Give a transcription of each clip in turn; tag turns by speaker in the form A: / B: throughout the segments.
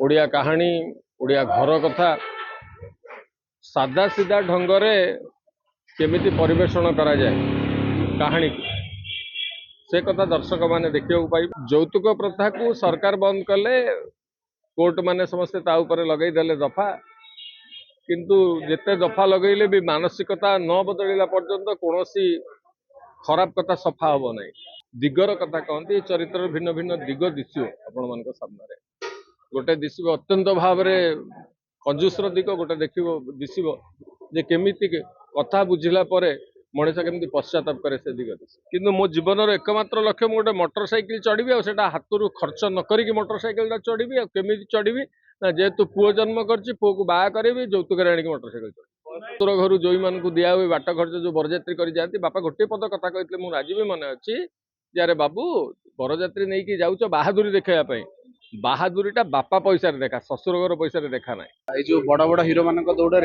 A: ओडिया कहानी ओडिया घर कथा सादा सीधा ढंगरे केमिति परिवेषण करा जाए कहानी से कथा दर्शक माने देखिया पाइबे। यौतुक प्रथा को सरकार बंद कले कोर्ट माने समस्ते ता ऊपर लगई देले दफा, किंतु जेते दफा लगेले भी मानसिकता न बदलिला पर्यंत कोनोसी खराब कथा सफा हबो नहीं। दिगर कथा कहती चरित्र भिन्न भिन्न दिग दिशो आपण मान सामने गोटे दिशो अत्यंत भाव कंजूसर दिग गोटे देख दिशो जे केमिति कथा बुझिला परे मनीष केमती पश्चाताप करे से दिग दिश। किंतु मो जीवन एकमात्र लक्ष्य मुझे मोटरसाइकिल चढ़ी आ हाथ खर्च न करी मोटरसाइकिल चढ़ी केमी चढ़ी ना जेहेतु पुओ जन्म कर पुओ को बाहा करी यौतुक आनिक मोटरसाइकिल चढ़ी तोर घर जो मान को दिया हुए बाट खर्च जो बरजात्री कर जाती बापा गोटे पद कथा कहते मुझे आज भी मन अच्छी यारे बाबू बरजात्री नहीं कि जाऊच बाहादुरी देखापी बाहादुरीटा बापा पैसा देखा शशुर घर पैसा देखा ना।
B: ये जो बड़ बड़ हिरो मान दौड़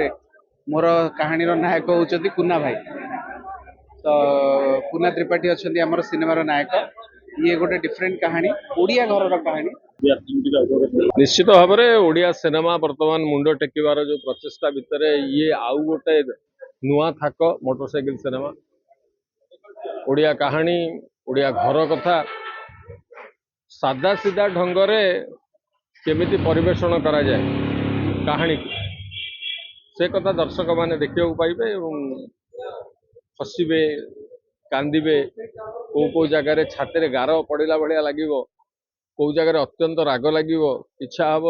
B: मोर कहानी नायक होती कुना भाई, तो कुना त्रिपाठी अच्छा आमर सिनेमार नायक। ये गोटे डिफरेंट कहानी ओडिया घर कहानी।
A: निश्चित भाव में ओडिया सिनेमा वर्तमान मुंड टेकिबार जो प्रचेषा भितर ये आउ गोटे नुआ थाक मोटरसाइकिल सिनेमा ओडिया कहानी ओडिया घर कथा सादा सीधा ढंगरे केमिति परिवेषण करा जाए कहानी से कथा दर्शक माने देखिया पाइबे। हसबे कांदे को जगार छाती गार पड़ा भाया लगे कौ जगार अत्यंत राग लगे इच्छा हम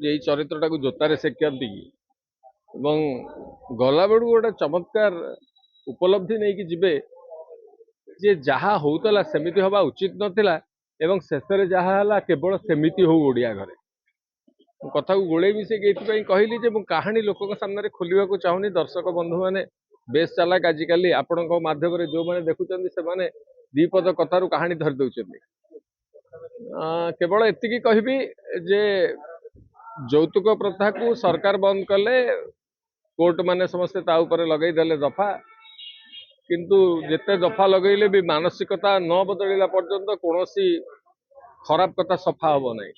A: ये चरित्रटा को जोतारे सेकती गला बेलू गोटे चमत्कार उपलब्धि नहीं कि जीवे जे जहा होता सेमिति हवा उचित नथिला एवं शेष जहा केवल सेमिति हो ओडिया घरे कथा को गोले मिसे कहली जे कहानी लोक सामने खोलने को चाहूनी। दर्शक बंधु मैंने बेस चालाक आजिकल आपण माध्यम जो मैंने देखुं से दीपद कथारू कहानी धरी दौरान केवल एति कहबी जे यौतुक प्रथा को सरकार बंद कले कोर्ट माने समस्ते ता ऊपर लगई देले दफा, किंतु जेते दफा लगेले भी मानसिकता न बदलिला पर्यंत कोनोसी खराब कथा सफा हबो नहीं।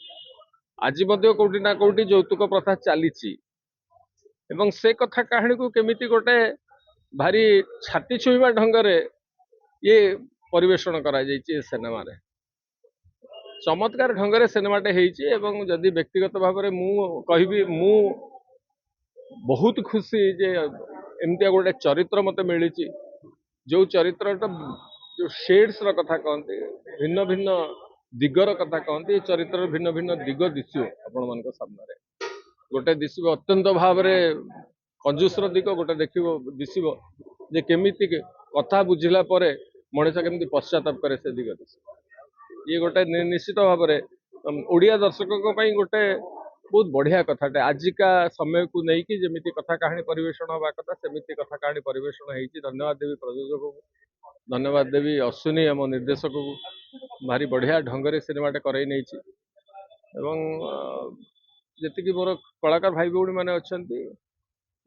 A: आज कौटी ना कौटी यौतुक प्रथा चली से कथा कहानी को केमिति गोटे भारी छाती छुईवा ढंगरे ये परिवेषण करा जाइए सिनेमा रे चमत्कार ढंगरे सिनेमाटे होइछि। एवं जदि व्यक्तिगत भाव में मु कहबी मु बहुत खुशी जे एमतिया गोटे चरित्र मते मिली जो चरित्रटा जो शेड्स र कथा कहते भिन्न भिन्न दिगर कथा कहते चरित्र भिन्न भिन्न दिग दिशो आपण मान सामने गोटे दिशो अत्यंत भाव कंजूसर दिग गोटे देख दिशो जे केमिति कथा बुझिला परे मनीष केमती पश्चाताप करे से दिग दिश। ये गोटे निश्चित भाव में ओडिया दर्शकों गोटे बहुत बढ़िया कथाटे आजिका समय को लेकिन जमी कथा कहानी परिवेषण हवा कथा सेमिति कथा कहानी परिवेषण होती। धन्यवाद देवी प्रयोजक को, धन्यवाद देवी अश्विनी आम निर्देशक को भारी बढ़िया ढंग से सिनेमाटे करई नहीं जी मोर कलाकार भाई भौणी मैंने अच्छा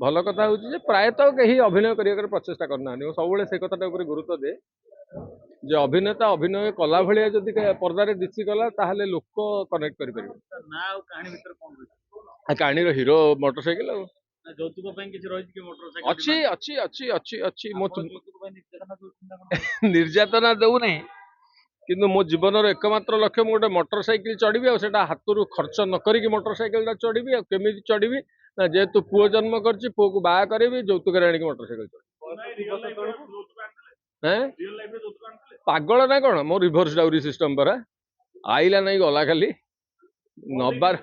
A: भल कथा हूँ प्रायतः कहीं अभिनय करने प्रचेषा करना सब से कथाटा गुरुत्व दे जे अभिनेता अभिनय कला भाया जदि पर्दार दिशीगला ताहले लोक कनेक्ट कर कहानी हीरो मोटरसाइकिल अच्छी अच्छी अच्छी अच्छी अच्छी निर्यातना दऊ नहीं किंतु मो जीवन एकमात्र लक्ष्य मुझे मोटरसाइकिल चढ़ी आ हाथ खर्च न करी मोटरसाइकिल चढ़ी केमी चढ़ी ना जेहेतु पुओ जन्म कर पुओ को बाहा करी यौतुक आनिक मोटरसाइकिल चढ़ी पागल ना कौन मो रिभर्स डाउरी सिस्टम पर आईला नहीं गला खाली नबार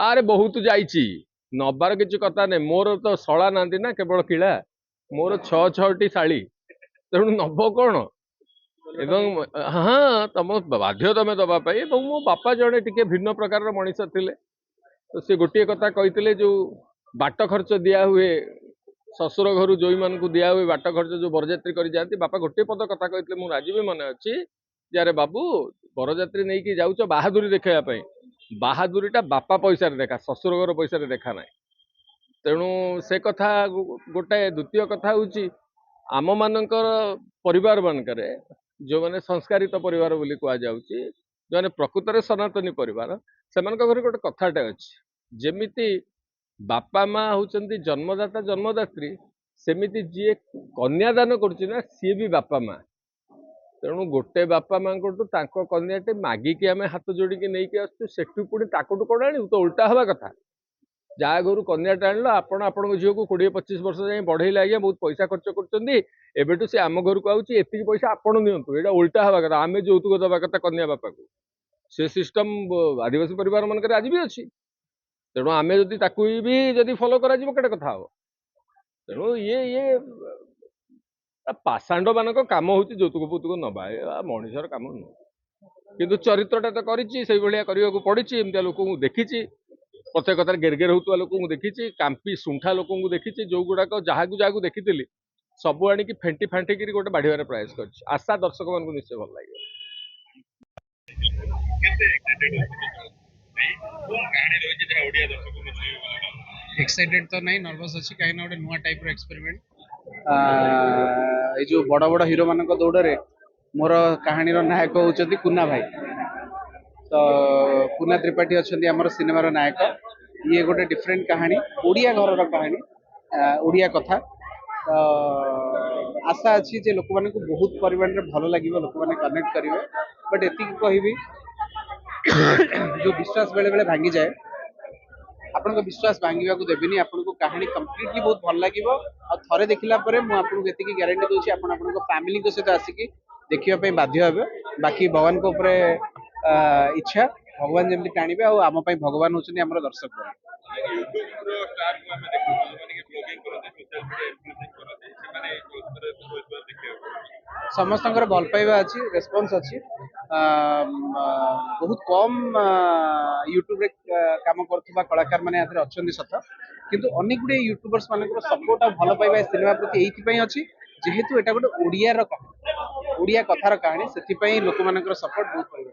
A: अरे बहुत जाइए नबार किसी कथा नहीं मोर तो शला ना ना केवल किला मोर 6-6टी शाड़ी तेणु नब कौन एवं हाँ तुम बाध्य तुम दवापाई मो बापा जड़े टी भिन्न प्रकार मनीष थे तो सी गोटे कथा कहते जो बाट खर्च दिया हुए शशुर घर जो मान को दिया हुए बाट खर्च जो बरजात्री कर जाती बापा गोटे पद कथा कहते मुझे आज भी मन अच्छी यारे बाबू बरजात्री नहीं कि जाऊच बाहादुरी देखापी बाहादुरीटा बापा पैसा देखा शशुर घर पैसा देखा ना। तेणु से कथा गोटे द्वितीय कथा हूँ आम मानकर परिवार मानक जो मैंने संस्कारित परिवार बोली कहुच्छी ଯୋଉମାନେ ପ୍ରକୃତରେ ସନାତନୀ ପରିବାର ସେମାନଙ୍କ ଘରେ ଗୋଟେ କଥାଟେ ଅଛି, ଯେମିତି ବାପା ମା ହଉଛନ୍ତି ଜନ୍ମଦାତା ଜନ୍ମଦାତ୍ରୀ, ସେମିତି ଯିଏ କନ୍ୟାଦାନ କରୁଛି ନା ସିଏ ବି ବାପା ମା। ତେଣୁ ଗୋଟେ ବାପା ମାଙ୍କଠୁ ତାଙ୍କ କନ୍ୟାଟେ ମାଗିକି ଆମେ ହାତ ଯୋଡ଼ିକି ନେଇକି ଆସୁଛୁ, ସେଠୁ ପୁଣି ତାଙ୍କଠୁ କ'ଣ ଆଣିବୁ? ତ ଓଲଟା ହେବା କଥା। ଯାହା ଘରୁ କନ୍ୟାଟା ଆଣିଲ, ଆପଣ ଆପଣଙ୍କ ଝିଅକୁ 20-25 ବର୍ଷ ଯାଏଁ ବଢେଇଲେ, ଆଜ୍ଞା ବହୁତ ପଇସା ଖର୍ଚ୍ଚ କରୁଛନ୍ତି, ଏବେଠୁ ସେ ଆମ ଘରକୁ ଆଉଛି, ଏତିକି ପଇସା ଆପଣ ନିଅନ୍ତୁ। ଏଇଟା ଓଲଟା ହେବା କଥା। ଆମେ ଯୌତୁକ ଦେବା କଥା କନ୍ୟା ବାପାକୁ। ସେ ସିଷ୍ଟମ ଆଦିବାସୀ ପରିବାର ମାନଙ୍କରେ ଆଜି ବି ଅଛି। ତେଣୁ ଆମେ ଯଦି ତାକୁ ବି ଯଦି ଫଲୋ କରାଯିବ କେତେ କଥା ହବ। ତେଣୁ ଇଏ ପାଷାଣ୍ଡ ମାନଙ୍କ କାମ ହଉଛି ଯୌତୁକ ଫୌତୁକ ନବା, ମଣିଷର କାମ ନୁହଁ। କିନ୍ତୁ ଚରିତ୍ରଟା ତ କରିଛି, ସେଇଭଳିଆ କରିବାକୁ ପଡିଛି। ଏମିତିଆ ଲୋକଙ୍କୁ ଦେଖିଛି, ପ୍ରତ୍ୟେକ କଥାରେ ଗେରଗେର ହଉଥିବା ଲୋକଙ୍କୁ ଦେଖିଛି, କାମ୍ପି ଶୁଣ୍ଠା ଲୋକଙ୍କୁ ଦେଖିଛି, ଯୋଉ ଗୁଡାକ ଯାହାକୁ ଦେଖିଥିଲି ସବୁ ଆଣିକି ଫେଣ୍ଟି ଫାଣ୍ଟିକିରି ଗୋଟେ ବାଢିବାର ପ୍ରୟାସ କରିଛି। ଆଶା ଦର୍ଶକ ମାନଙ୍କୁ ନିଶ୍ଚୟ ଭଲ ଲାଗିବ।
B: एक्साइटेड तो नहीं, नर्वस अच्छी कहीं ना नुआ टाइप एक्सपेरिमेंट जो बड़ बड़ हिरो मान दौड़ में मोर कहानी नायक होती कुना भाई। तो कुना त्रिपाठी अच्छा आम सिनेमार नायक। ये गोटे डिफरेंट कहानी, ओडिया घर कहानी, ओडिया कथा। तो आशा अच्छी जे लोक मानक बहुत परिमाण में भल लगे, लोक मैंने कनेक्ट करेंगे। बट एति कहबी जो विश्वास बेले बेले भांगी जाए, आपन को विश्वास भांगा को देविनी। आपन को कहानी कंप्लीटली बहुत भल लगे और थरे देखला परे मु आपन को एतिकी गारंटी दोछि, आपन आपन को फैमिली को सहित आसिकी देखिया पे बाध्य हेबे। बाकी भगवान को ऊपर इच्छा, भगवान जमती टाणिबे और आम पई भगवान होछनी हमर दर्शक। समस्त भल पाइबा अच्छी, रेस्पॉन्स अच्छी। बहुत कम यूट्यूब रे काम करथुबा कलाकार माने आदर अछंदी सत, किंतु अनेक गुडे यूट्यूबर्स मानकर सपोर्ट और भल पाइबा सिनेमा प्रति एइथि पई अछि जेहेतु एटा गोटे ओडिया रो कहानी, ओडिया कथार कहानी, सेति पई लोक मानकर सपोर्ट बहुत पाइबा।